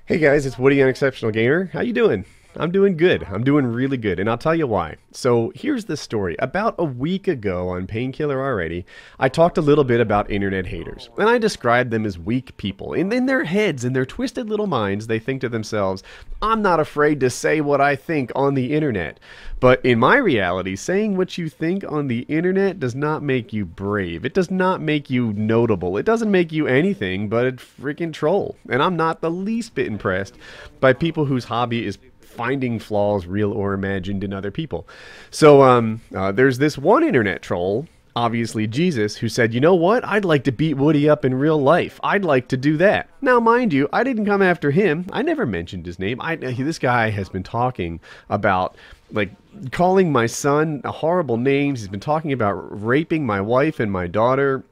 Hey guys, it's Woody Unexceptional Gamer. How you doing? I'm doing good. I'm doing really good, and I'll tell you why. So here's the story. About a week ago on Painkiller Already, I talked a little bit about internet haters, and I described them as weak people. In their heads, in their twisted little minds, they think to themselves, I'm not afraid to say what I think on the internet. But in my reality, saying what you think on the internet does not make you brave. It does not make you notable. It doesn't make you anything but a freaking troll. And I'm not the least bit impressed by people whose hobby is finding flaws, real or imagined, in other people. So there's this one internet troll, ObviouslyJesus, who said, you know what? I'd like to beat Woody up in real life. I'd like to do that. Now, mind you, I didn't come after him. I never mentioned his name. This guy has been talking about, like, calling my son horrible names. He's been talking about raping my wife and my daughter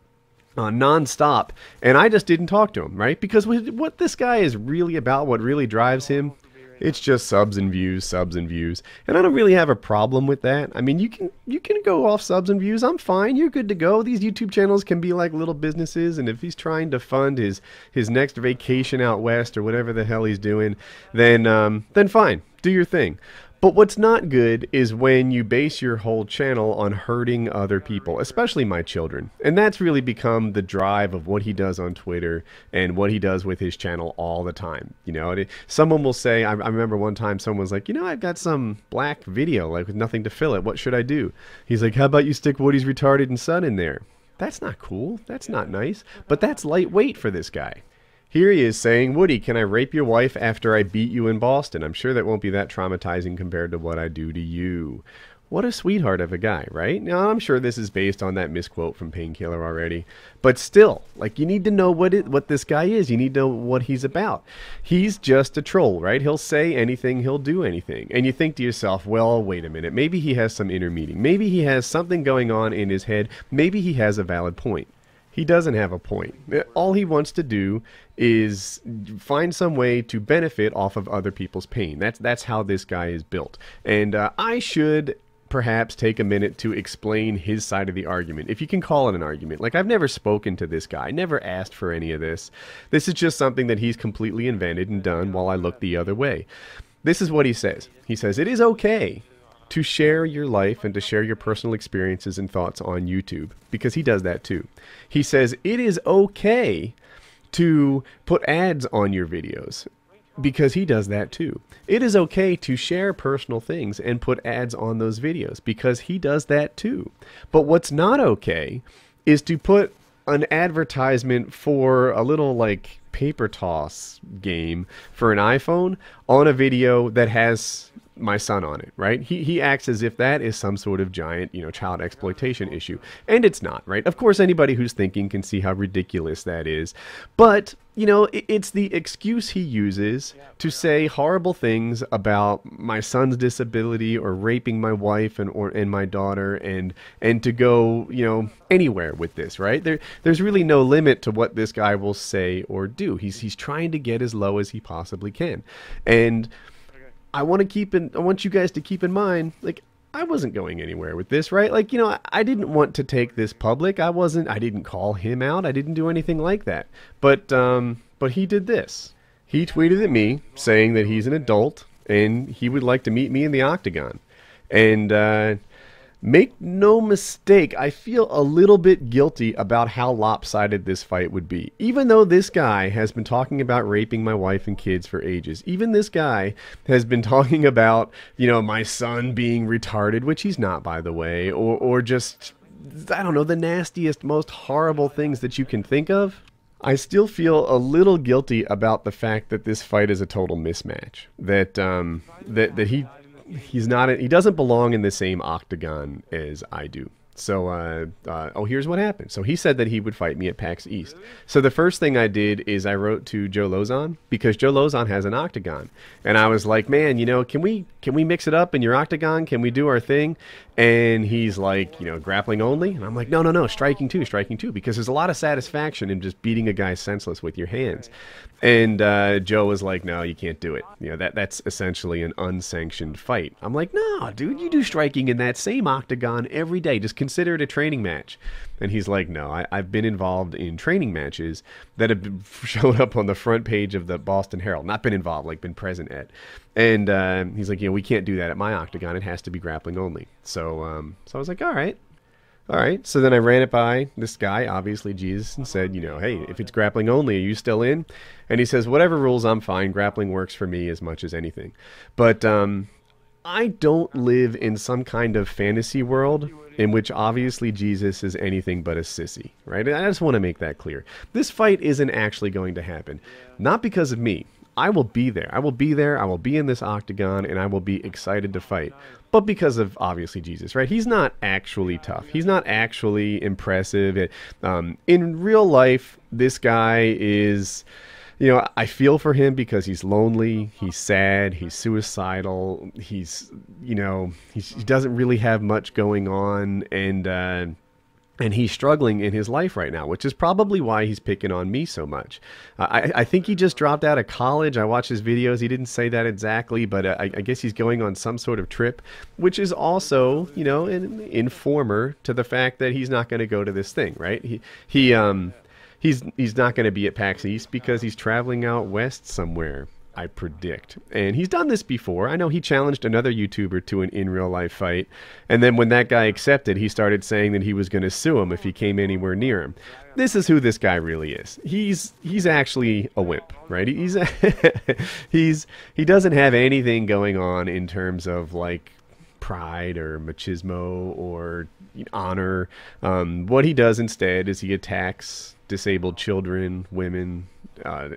nonstop. And I just didn't talk to him, right? Because what this guy is really about, what really drives him, it's just subs and views, subs and views. And I don't really have a problem with that. I mean, you can go off subs and views. I'm fine. You're good to go. These YouTube channels can be like little businesses, and if he's trying to fund his next vacation out west or whatever the hell he's doing, then fine. Do your thing. But what's not good is when you base your whole channel on hurting other people, especially my children. And that's really become the drive of what he does on Twitter and what he does with his channel all the time. You know, someone will say, I remember one time someone was like, you know, I've got some black video, like with nothing to fill it. What should I do? He's like, how about you stick Woody's retarded and son in there? That's not cool. That's not nice. But that's lightweight for this guy. Here he is saying, Woody, can I rape your wife after I beat you in Boston? I'm sure that won't be that traumatizing compared to what I do to you. What a sweetheart of a guy, right? Now, I'm sure this is based on that misquote from Painkiller Already. But still, like, you need to know what this guy is. You need to know what he's about. He's just a troll, right? He'll say anything, he'll do anything. And you think to yourself, well, wait a minute. Maybe he has some inner meaning. Maybe he has something going on in his head. Maybe he has a valid point. He doesn't have a point. All he wants to do is find some way to benefit off of other people's pain. That's how this guy is built. And I should perhaps take a minute to explain his side of the argument, if you can call it an argument. Like, I've never spoken to this guy, never asked for any of this. This is just something that he's completely invented and done while I look the other way. This is what he says. He says, it is okay to share your life and to share your personal experiences and thoughts on YouTube, because he does that too. He says it is okay to put ads on your videos, because he does that too. It is okay to share personal things and put ads on those videos, because he does that too. But what's not okay is to put an advertisement for a little, like, paper toss game for an iPhone on a video that has my son on it, right? He acts as if that is some sort of giant, you know, child exploitation issue. And it's not, right? Of course, anybody who's thinking can see how ridiculous that is. But, you know, it's the excuse he uses to say horrible things about my son's disability or raping my wife and my daughter, and to go, you know, anywhere with this, right? There's really no limit to what this guy will say or do. He's trying to get as low as he possibly can. And I want you guys to keep in mind, like, I wasn't going anywhere with this, right? Like, you know, I didn't want to take this public. I didn't call him out. I didn't do anything like that. But he did this. He tweeted at me saying that he's an adult and he would like to meet me in the octagon. And make no mistake, I feel a little bit guilty about how lopsided this fight would be. Even though this guy has been talking about raping my wife and kids for ages. Even this guy has been talking about, you know, my son being retarded, which he's not, by the way, or just, I don't know, the nastiest, most horrible things that you can think of. I still feel a little guilty about the fact that this fight is a total mismatch. That he doesn't belong in the same octagon as I do. So, here's what happened. So he said that he would fight me at PAX East. So the first thing I did is I wrote to Joe Lozon, because Joe Lozon has an octagon. And I was like, man, you know, can we mix it up in your octagon? Can we do our thing? And he's like, you know, grappling only. And I'm like, no, striking too, because there's a lot of satisfaction in just beating a guy senseless with your hands. And Joe was like, no, you can't do it. You know, that's essentially an unsanctioned fight. I'm like, no, dude, you do striking in that same octagon every day. Just consider it a training match? And he's like, no, I've been involved in training matches that have showed up on the front page of the Boston Herald. Not been involved, like been present at. And he's like, we can't do that at my octagon. It has to be grappling only. So I was like, all right. All right. So then I ran it by this guy, obviously Jesus, and said, hey, if it's grappling only, are you still in? And he says, whatever rules, I'm fine. Grappling works for me as much as anything. But I don't live in some kind of fantasy world in which obviously Jesus is anything but a sissy, right? I just want to make that clear. This fight isn't actually going to happen. Not because of me. I will be there. I will be there. I will be in this octagon, and I will be excited to fight. But because of, obviously, Jesus, right? He's not actually tough. He's not actually impressive. In real life, this guy is... I feel for him because he's lonely, he's sad, he's suicidal, he doesn't really have much going on, and he's struggling in his life right now, which is probably why he's picking on me so much. I think he just dropped out of college. I watched his videos. He didn't say that exactly, but I guess he's going on some sort of trip, which is also, an informer to the fact that he's not going to go to this thing, right? He's not going to be at PAX East because he's traveling out west somewhere, I predict. And he's done this before. I know he challenged another YouTuber to an in-real-life fight. And then when that guy accepted, he started saying that he was going to sue him if he came anywhere near him. This is who this guy really is. He's actually a wimp, right? He doesn't have anything going on in terms of, like, pride or machismo or honor. What he does instead is he attacks disabled children, women,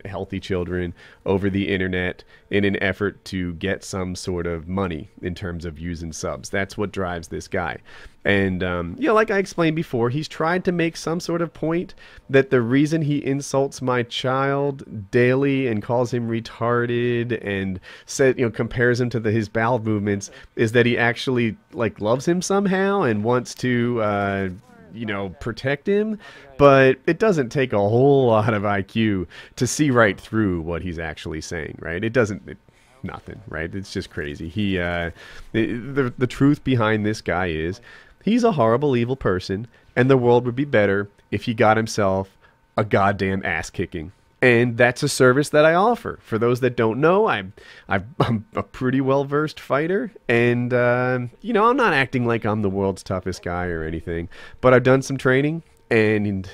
healthy children over the internet in an effort to get some sort of money in terms of views and subs. That's what drives this guy. And, like I explained before, he's tried to make some sort of point that the reason he insults my child daily and calls him retarded and compares him to his bowel movements is that he actually loves him somehow and wants to, protect him. But it doesn't take a whole lot of IQ to see right through what he's actually saying, right? Nothing, right? It's just crazy. The truth behind this guy is he's a horrible, evil person, and the world would be better if he got himself a goddamn ass kicking. And that's a service that I offer. For those that don't know, I'm a pretty well-versed fighter. And, I'm not acting like I'm the world's toughest guy or anything. But I've done some training, and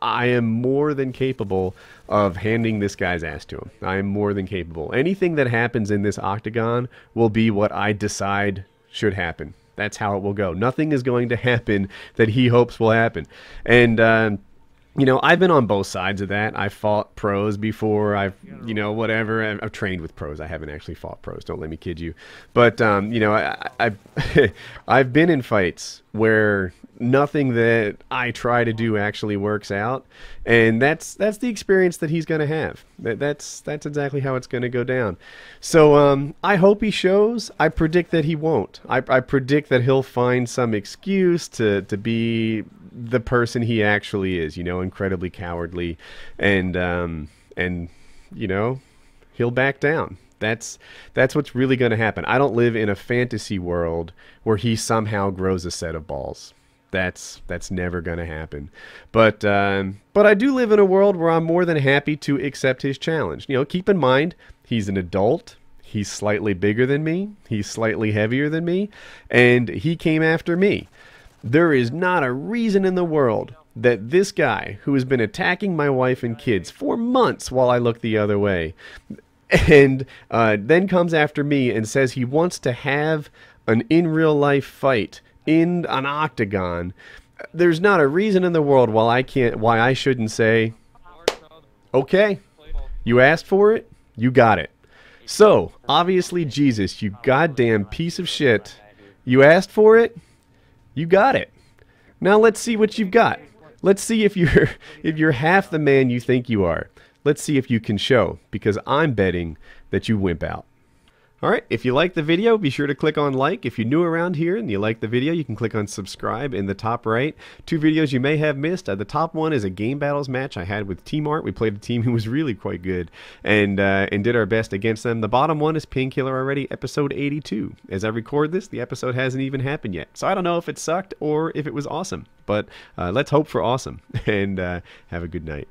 I am more than capable of handing this guy's ass to him. I am more than capable. Anything that happens in this octagon will be what I decide should happen. That's how it will go. Nothing is going to happen that he hopes will happen. And, I've been on both sides of that. I've fought pros before. I've trained with pros. I haven't actually fought pros. Don't let me kid you. But, I've been in fights where nothing that I try to do actually works out. And that's the experience that he's going to have. That's exactly how it's going to go down. So I hope he shows. I predict that he won't. I predict that he'll find some excuse to be the person he actually is, incredibly cowardly, and he'll back down. That's what's really going to happen. I don't live in a fantasy world where he somehow grows a set of balls. That's never going to happen. But I do live in a world where I'm more than happy to accept his challenge. Keep in mind, he's an adult. He's slightly bigger than me. He's slightly heavier than me, and he came after me. There is not a reason in the world that this guy, who has been attacking my wife and kids for months while I look the other way, and then comes after me and says he wants to have an in-real-life fight in an octagon, there's not a reason in the world why I shouldn't say, okay, you asked for it, you got it. So, obviously, Jesus, you goddamn piece of shit, you asked for it, you got it. Now let's see what you've got. Let's see if you're half the man you think you are. Let's see if you can show, because I'm betting that you wimp out. All right, if you like the video, be sure to click on like. If you're new around here and you like the video, you can click on subscribe in the top right. 2 videos you may have missed. The top one is a game battles match I had with Team Art. We played a team who was really quite good and did our best against them. The bottom one is Painkiller Already, episode 82. As I record this, the episode hasn't even happened yet. So I don't know if it sucked or if it was awesome. But let's hope for awesome, and have a good night.